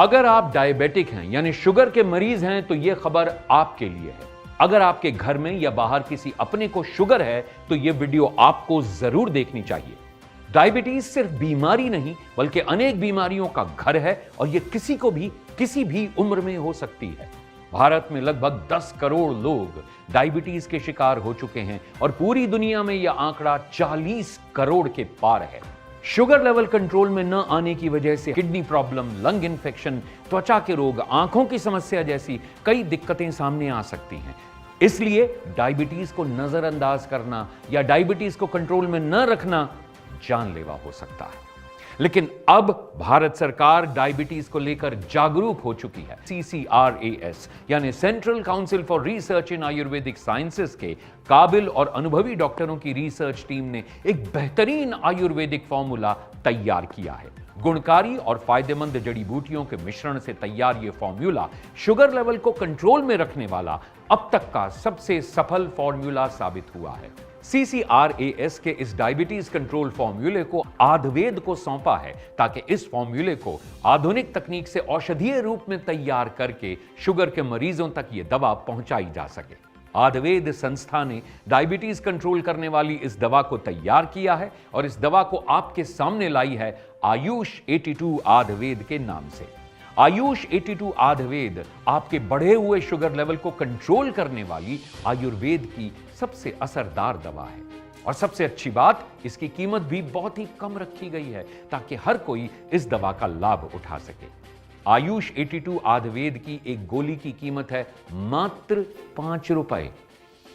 अगर आप डायबिटिक हैं यानी शुगर के मरीज हैं तो यह खबर आपके लिए है। अगर आपके घर में या बाहर किसी अपने को शुगर है तो यह वीडियो आपको जरूर देखनी चाहिए। डायबिटीज सिर्फ बीमारी नहीं बल्कि अनेक बीमारियों का घर है और यह किसी को भी किसी भी उम्र में हो सकती है। भारत में लगभग 10 करोड़ लोग डायबिटीज के शिकार हो चुके हैं और पूरी दुनिया में यह आंकड़ा 40 करोड़ के पार है। शुगर लेवल कंट्रोल में न आने की वजह से किडनी प्रॉब्लम, लंग इन्फेक्शन, त्वचा के रोग, आंखों की समस्या जैसी कई दिक्कतें सामने आ सकती हैं। इसलिए डायबिटीज को नजरअंदाज करना या डायबिटीज को कंट्रोल में न रखना जानलेवा हो सकता है। लेकिन अब भारत सरकार डायबिटीज को लेकर जागरूक हो चुकी है। CCRAS यानी central council for research in Ayurvedic sciences के काबिल और अनुभवी डॉक्टरों की रिसर्च टीम ने एक बेहतरीन आयुर्वेदिक फॉर्मूला तैयार किया है। गुणकारी और फायदेमंद जड़ी बूटियों के मिश्रण से तैयार यह फॉर्मूला शुगर लेवल को कंट्रोल में रखने वाला अब तक का सबसे सफल फॉर्मूला साबित हुआ है। CCRAS के इस डायबिटीज कंट्रोल फॉर्मूले को आयुर्वेद को सौंपा है ताकि इस फॉर्मूले को आधुनिक तकनीक से औषधीय रूप में तैयार करके शुगर के मरीजों तक यह दवा पहुंचाई जा सके। आयुर्वेद संस्था ने डायबिटीज कंट्रोल करने वाली इस दवा को तैयार किया है और इस दवा को आपके सामने लाई है आयुष 82 आयुर्वेद के नाम से। आयुष 82 आयुर्वेद आपके बढ़े हुए शुगर लेवल को कंट्रोल करने वाली आयुर्वेद की सबसे असरदार दवा है और सबसे अच्छी बात, इसकी कीमत भी बहुत ही कम रखी गई है ताकि हर कोई इस दवा का लाभ उठा सके। आयुष 82 आयुर्वेद की एक गोली की कीमत है मात्र 5 रुपए।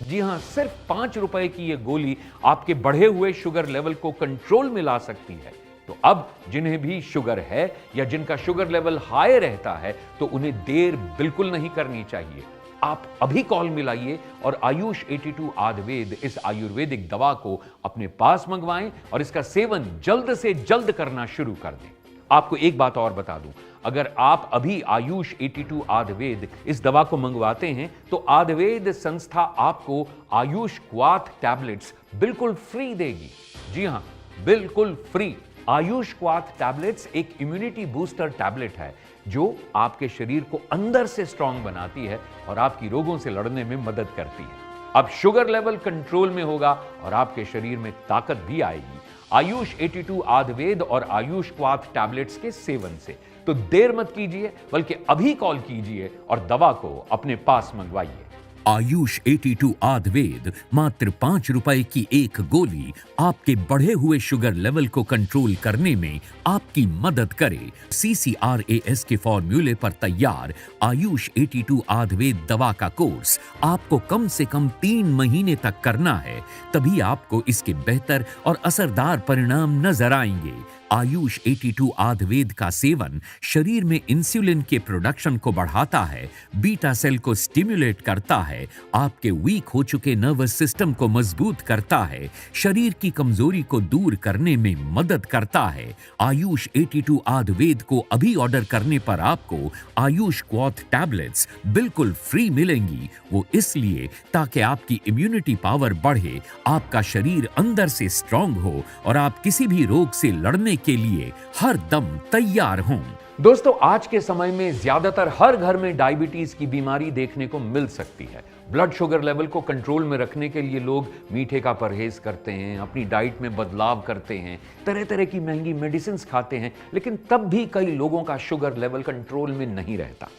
जी हां, सिर्फ 5 रुपए की यह गोली आपके बढ़े हुए शुगर लेवल को कंट्रोल में ला सकती है। तो अब जिन्हें भी शुगर है या जिनका शुगर लेवल हाई रहता है तो उन्हें देर बिल्कुल नहीं करनी चाहिए। आप अभी कॉल मिलाइए और आयुष 82 आयुर्वेद इस आयुर्वेदिक दवा को अपने पास मंगवाएं और इसका सेवन जल्द से जल्द करना शुरू कर दें। आपको एक बात और बता दूं, अगर आप अभी आयुष 82 आयुर्वेद इस दवा को मंगवाते हैं तो आयुर्वेद संस्था आपको आयुष क्वाथ टैबलेट्स बिल्कुल फ्री देगी। जी हां, बिल्कुल फ्री। आयुष क्वाथ टैबलेट्स एक इम्यूनिटी बूस्टर टैबलेट है जो आपके शरीर को अंदर से स्ट्रांग बनाती है और आपकी रोगों से लड़ने में मदद करती है। अब शुगर लेवल कंट्रोल में होगा और आपके शरीर में ताकत भी आएगी आयुष 82 आयुर्वेद और आयुष क्वाथ टैबलेट्स के सेवन से। तो देर मत कीजिए बल्कि अभी कॉल कीजिए और दवा को अपने पास मंगवाइए। आयुष 82 आयुर्वेद मात्र 5 रुपए की एक गोली आपके बढ़े हुए शुगर लेवल को कंट्रोल करने में आपकी मदद करे। CCRAS के फॉर्मूले पर तैयार आयुष 82 आयुर्वेद दवा का कोर्स आपको कम से कम 3 महीने तक करना है, तभी आपको इसके बेहतर और असरदार परिणाम नजर आएंगे। आयुष 82 आयुर्वेद का सेवन शरीर में इंसुलिन के प्रोडक्शन को बढ़ाता है, बीटा सेल को स्टिमुलेट करता है, आपके वीक हो चुके नर्वस सिस्टम को मजबूत करता है, शरीर की कमजोरी को दूर करने में मदद करता है। आयुष 82 आयुर्वेद को अभी ऑर्डर करने पर आपको आयुष क्वाथ टैबलेट्स बिल्कुल फ्री मिलेंगी। वो इसलिए ताकि आपकी इम्यूनिटी पावर बढ़े, आपका शरीर अंदर से स्ट्रांग हो और आप किसी भी रोग से लड़ने के लिए हर दम तैयार हों। दोस्तों, आज के समय में ज्यादातर हर घर में डायबिटीज की बीमारी देखने को मिल सकती है। ब्लड शुगर लेवल को कंट्रोल में रखने के लिए लोग मीठे का परहेज करते हैं, अपनी डाइट में बदलाव करते हैं, तरह तरह की महंगी मेडिसिन खाते हैं, लेकिन तब भी कई लोगों का शुगर लेवल कंट्रोल में नहीं रहता,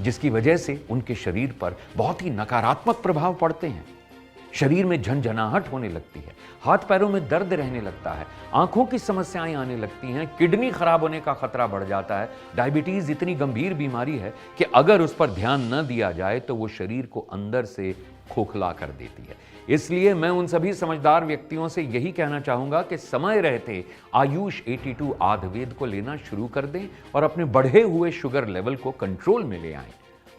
जिसकी वजह से उनके शरीर पर बहुत ही नकारात्मक प्रभाव पड़ते हैं। शरीर में झंझनाहट होने लगती है, हाथ पैरों में दर्द रहने लगता है, आंखों की समस्याएं आने लगती हैं, किडनी खराब होने का खतरा बढ़ जाता है। डायबिटीज इतनी गंभीर बीमारी है कि अगर उस पर ध्यान न दिया जाए तो वो शरीर को अंदर से खोखला कर देती है। इसलिए मैं उन सभी समझदार व्यक्तियों से यही कहना चाहूंगा कि समय रहते आयुष 82 आयुर्वेद को लेना शुरू कर दें और अपने बढ़े हुए शुगर लेवल को कंट्रोल में ले आएं।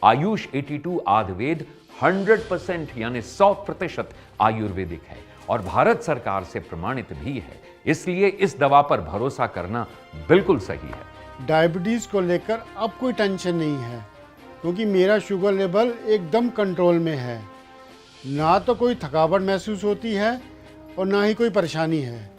आयुष 82 आयुर्वेद 100% यानी 100% आयुर्वेदिक है और भारत सरकार से प्रमाणित भी है, इसलिए इस दवा पर भरोसा करना बिल्कुल सही है। डायबिटीज़ को लेकर अब कोई टेंशन नहीं है क्योंकि मेरा शुगर लेवल एकदम कंट्रोल में है। ना तो कोई थकावट महसूस होती है और ना ही कोई परेशानी है।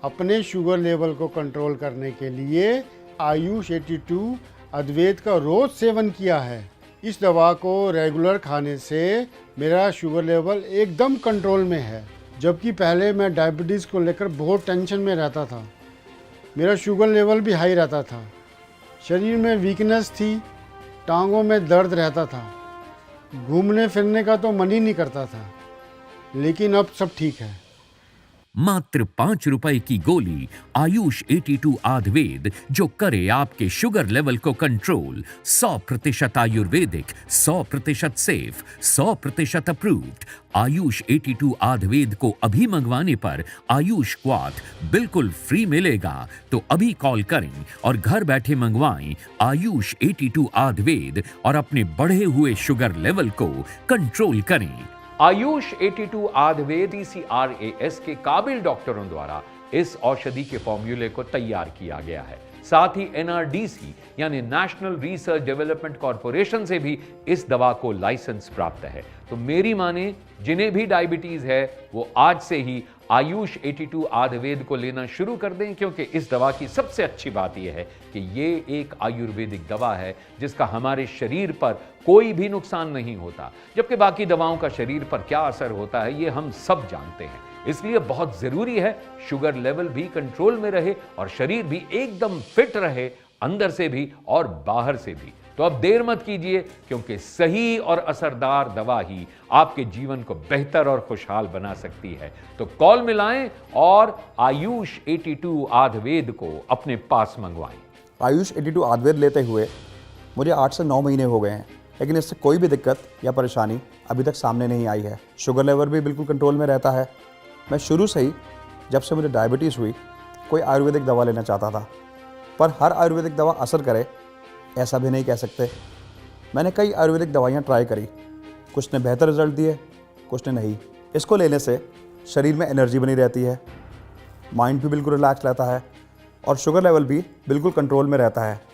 अपने शुगर लेवल को कंट्रोल करने के लिए आयुष 82 अद्वैत का रोज सेवन किया है। इस दवा को रेगुलर खाने से मेरा शुगर लेवल एकदम कंट्रोल में है। जबकि पहले मैं डायबिटीज़ को लेकर बहुत टेंशन में रहता था। मेरा शुगर लेवल भी हाई रहता था, शरीर में वीकनेस थी, टांगों में दर्द रहता था, घूमने फिरने का तो मन ही नहीं करता था। लेकिन अब सब ठीक है। मात्र 5 रुपए की गोली आयुष 82 आयुर्वेद जो करे आपके शुगर लेवल को control. 100% Ayurvedic, 100% safe, 100% approved. Ayush 82 Ayurveda को अभी मंगवाने पर आयुष क्वाथ बिल्कुल फ्री मिलेगा। तो अभी कॉल करें और घर बैठे मंगवाएं आयुष 82 आयुर्वेद और अपने बढ़े हुए शुगर लेवल को कंट्रोल करें। आयुष 82 आयुर्वेद CCRAS के काबिल डॉक्टरों द्वारा इस औषधि के फॉर्मूले को तैयार किया गया है। साथ ही NRDC यानी नेशनल रिसर्च डेवलपमेंट कॉरपोरेशन से भी इस दवा को लाइसेंस प्राप्त है। तो मेरी माने जिन्हें भी डायबिटीज है वो आज से ही आयुष 82 आयुर्वेद को लेना शुरू कर दें, क्योंकि इस दवा की सबसे अच्छी बात यह है कि ये एक आयुर्वेदिक दवा है जिसका हमारे शरीर पर कोई भी नुकसान नहीं होता, जबकि बाकी दवाओं का शरीर पर क्या असर होता है ये हम सब जानते हैं। इसलिए बहुत जरूरी है शुगर लेवल भी कंट्रोल में रहे और शरीर भी एकदम फिट रहे, अंदर से भी और बाहर से भी। तो अब देर मत कीजिए, क्योंकि सही और असरदार दवा ही आपके जीवन को बेहतर और खुशहाल बना सकती है। तो कॉल मिलाएं और आयुष 82 आयुर्वेद को अपने पास मंगवाएं। आयुष 82 आयुर्वेद लेते हुए मुझे 8 से 9 महीने हो गए हैं, लेकिन इससे कोई भी दिक्कत या परेशानी अभी तक सामने नहीं आई है। शुगर लेवल भी बिल्कुल कंट्रोल में रहता है। मैं शुरू से ही, जब से मुझे डायबिटीज़ हुई, कोई आयुर्वेदिक दवा लेना चाहता था, पर हर आयुर्वेदिक दवा असर करे ऐसा भी नहीं कह सकते। मैंने कई आयुर्वेदिक दवाइयाँ ट्राई करी, कुछ ने बेहतर रिजल्ट दिए, कुछ ने नहीं। इसको लेने से शरीर में एनर्जी बनी रहती है, माइंड भी बिल्कुल रिलैक्स रहता है और शुगर लेवल भी बिल्कुल कंट्रोल में रहता है।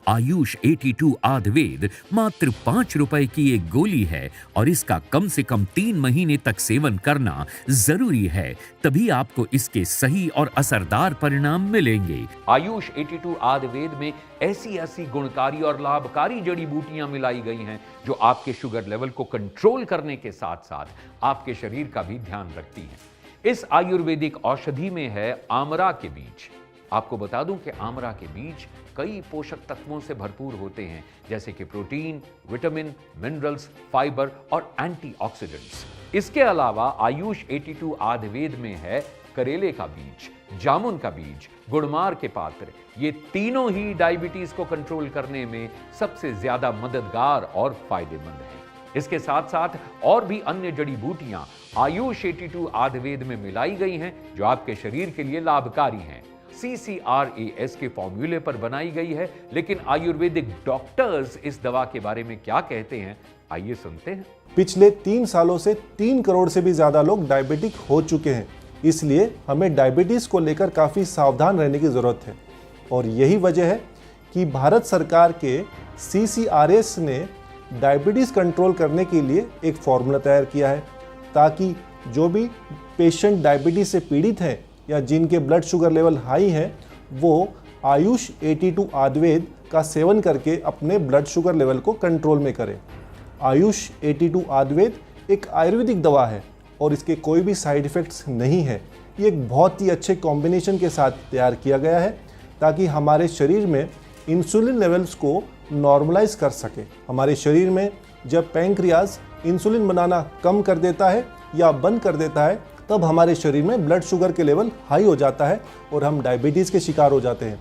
आयुष 82 आयुर्वेद मात्र 5 रुपए की एक गोली है और इसका कम से कम 3 महीने तक सेवन करना जरूरी है, तभी आपको इसके सही और असरदार परिणाम मिलेंगे। आयुष 82 आयुर्वेद में ऐसी गुणकारी और लाभकारी जड़ी बूटियां मिलाई गई हैं जो आपके शुगर लेवल को कंट्रोल करने के साथ साथ आपके शरीर का भी ध्यान रखती हैं। इस आयुर्वेदिक औषधि में है आमरा के बीज। आपको बता दूं कि आमरा के बीज कई पोषक तत्वों से भरपूर होते हैं, जैसे कि प्रोटीन, विटामिन, मिनरल्स, फाइबर और एंटीऑक्सीडेंट्स। इसके अलावा आयुष 82 आयुर्वेद में है करेले का बीज, जामुन का बीज, गुड़मार के पात्र। ये तीनों ही डायबिटीज को कंट्रोल करने में सबसे ज्यादा मददगार और फायदेमंद हैं। इसके साथ साथ और भी अन्य जड़ी बूटियां आयुष 82 आयुर्वेद में मिलाई गई हैं जो आपके शरीर के लिए लाभकारी हैं। CCRAS के फॉर्मूले पर बनाई गई है, लेकिन आयुर्वेदिक डॉक्टर्स इस दवा के बारे में क्या कहते हैं, आइए सुनते हैं। पिछले 3 सालों से 3 करोड़ से भी ज़्यादा लोग डायबिटिक हो चुके हैं, इसलिए हमें डायबिटीज़ को लेकर काफ़ी सावधान रहने की ज़रूरत है। और यही वजह है कि भारत सरकार के CCRAS ने डायबिटीज़ कंट्रोल करने के लिए एक फॉर्मूला तैयार किया है, ताकि जो भी पेशेंट डायबिटीज़ से पीड़ित हैं या जिनके ब्लड शुगर लेवल हाई हैं, वो आयुष 82 आयुर्वेद का सेवन करके अपने ब्लड शुगर लेवल को कंट्रोल में करें। आयुष 82 आयुर्वेद एक आयुर्वेदिक दवा है और इसके कोई भी साइड इफ़ेक्ट्स नहीं है। ये एक बहुत ही अच्छे कॉम्बिनेशन के साथ तैयार किया गया है ताकि हमारे शरीर में इंसुलिन लेवल्स को नॉर्मलाइज कर सके। हमारे शरीर में जब पैंक्रियाज इंसुलिन बनाना कम कर देता है या बंद कर देता है, तब हमारे शरीर में ब्लड शुगर के लेवल हाई हो जाता है और हम डायबिटीज़ के शिकार हो जाते हैं।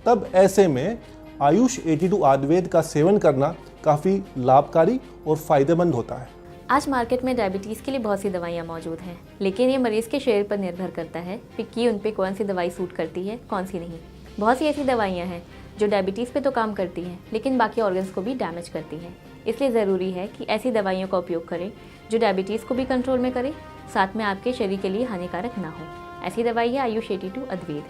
तब ऐसे में आयुष 82 आयुर्वेद का सेवन करना काफ़ी लाभकारी और फ़ायदेमंद होता है। आज मार्केट में डायबिटीज़ के लिए बहुत सी दवाइयाँ मौजूद हैं, लेकिन ये मरीज़ के शरीर पर निर्भर करता है कि उन पे कौन सी दवाई सूट करती है, कौन सी नहीं। बहुत सी ऐसी दवाइयाँ हैं जो डायबिटीज़ पे तो काम करती हैं, लेकिन बाकी ऑर्गन्स को भी डैमेज करती हैं। इसलिए ज़रूरी है कि ऐसी दवाइयों का उपयोग करें जो डायबिटीज़ को भी कंट्रोल में करे, साथ में आपके शरीर के लिए हानिकारक ना हो। ऐसी दवाई है आयुष 82 आयुर्वेद,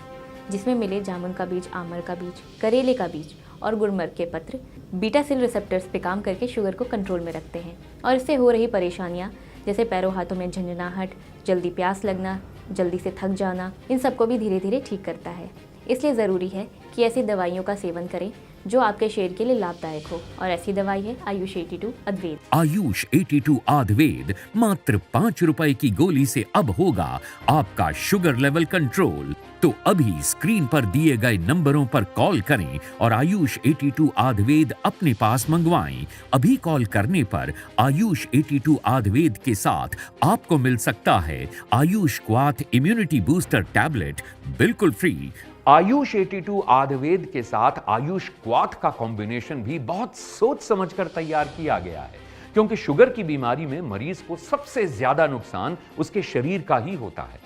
जिसमें मिले जामुन का बीज, आमर का बीज, करेले का बीज और गुड़मर के पत्र बीटा सेल रिसेप्टर्स पे काम करके शुगर को कंट्रोल में रखते हैं और इससे हो रही परेशानियाँ जैसे पैरों हाथों में झंझनाहट, जल्दी प्यास लगना, जल्दी से थक जाना, इन सबको भी धीरे धीरे ठीक करता है। इसलिए ज़रूरी है कि ऐसी दवाइयों का सेवन करें जो आपके शरीर के लिए लाभदायक हो, और ऐसी दवाई है आयुष 82 अद्वैत। आयुष 82 आयुर्वेद मात्र 5 रुपए की गोली से अब होगा आपका शुगर लेवल कंट्रोल। तो अभी स्क्रीन पर दिए गए नंबरों पर कॉल करें और आयुष 82 आयुर्वेद अपने पास मंगवाएं। अभी कॉल करने पर आयुष 82 आयुर्वेद के साथ आपको मिल सकता है आयुष क्वाथ इम्यूनिटी बूस्टर टैबलेट बिल्कुल फ्री। आयुष 82 आयुर्वेद के साथ आयुष क्वाथ का कॉम्बिनेशन भी बहुत सोच समझकर तैयार किया गया है, क्योंकि शुगर की बीमारी में मरीज को सबसे ज्यादा नुकसान उसके शरीर का ही होता है।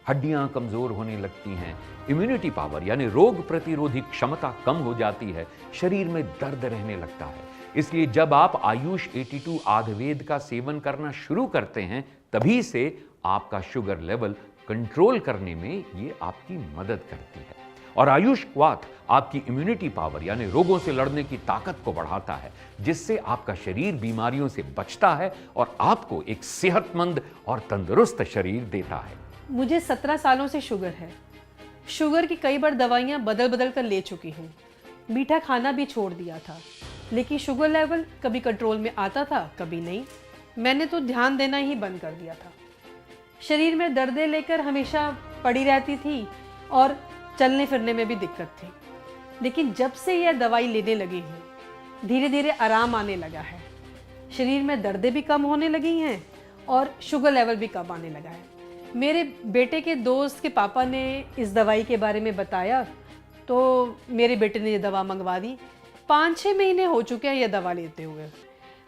हड्डियां कमजोर होने लगती हैं, इम्यूनिटी पावर यानी रोग प्रतिरोधी क्षमता कम हो जाती है, शरीर में दर्द रहने लगता है। इसलिए जब आप आयुष 82 आयुर्वेद का सेवन करना शुरू करते हैं, तभी से आपका शुगर लेवल कंट्रोल करने में ये आपकी मदद करती है। और आयुष क्वाथ आपकी इम्यूनिटी पावर यानी रोगों से लड़ने की ताकत को बढ़ाता है, जिससे आपका शरीर बीमारियों से बचता है और आपको एक सेहतमंद और तंदुरुस्त शरीर देता है। मुझे 17 सालों से शुगर है। शुगर की कई बार दवाइयाँ बदल बदल कर ले चुकी हूँ। मीठा खाना भी छोड़ दिया था, लेकिन शुगर लेवल कभी कंट्रोल में आता था, कभी नहीं। मैंने तो ध्यान देना ही बंद कर दिया था। शरीर में दर्दें लेकर हमेशा पड़ी रहती थी और चलने फिरने में भी दिक्कत थी। लेकिन जब से यह दवाई लेने लगी हूँ, धीरे धीरे आराम आने लगा है। शरीर में दर्दें भी कम होने लगी हैं और शुगर लेवल भी कम आने लगा है। मेरे बेटे के दोस्त के पापा ने इस दवाई के बारे में बताया, तो मेरे बेटे ने ये दवा मंगवा दी। 5-6 महीने हो चुके हैं यह दवा लेते हुए।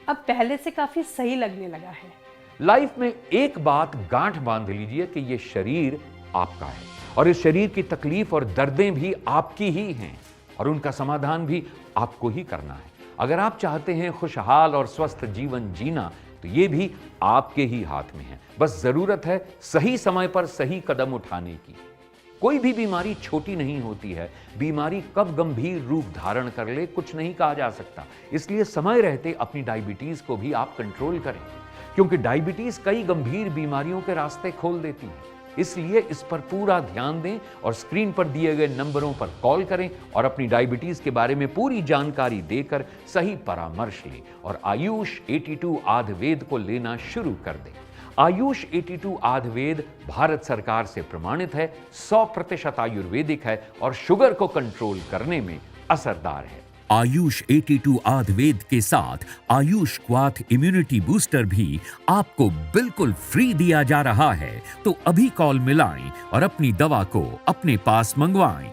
अब पहले से काफ़ी सही लगने लगा है। लाइफ में एक बात गांठ बांध लीजिए कि यह शरीर आपका है और इस शरीर की तकलीफ और दर्दें भी आपकी ही हैं और उनका समाधान भी आपको ही करना है। अगर आप चाहते हैं खुशहाल और स्वस्थ जीवन जीना, तो ये भी आपके ही हाथ में है। बस जरूरत है सही समय पर सही कदम उठाने की। कोई भी बीमारी छोटी नहीं होती है। बीमारी कब गंभीर रूप धारण कर ले कुछ नहीं कहा जा सकता। इसलिए समय रहते अपनी डायबिटीज को भी आप कंट्रोल करें, क्योंकि डायबिटीज कई गंभीर बीमारियों के रास्ते खोल देती है। इसलिए इस पर पूरा ध्यान दें और स्क्रीन पर दिए गए नंबरों पर कॉल करें और अपनी डायबिटीज के बारे में पूरी जानकारी देकर सही परामर्श लें और आयुष 82 आयुर्वेद को लेना शुरू कर दें। आयुष 82 आयुर्वेद भारत सरकार से प्रमाणित है, 100% आयुर्वेदिक है और शुगर को कंट्रोल करने में असरदार है। आयुष 82 आयुर्वेद के साथ आयुष क्वाथ इम्यूनिटी बूस्टर भी आपको बिल्कुल फ्री दिया जा रहा है। तो अभी कॉल मिलाएं और अपनी दवा को अपने पास मंगवाएं।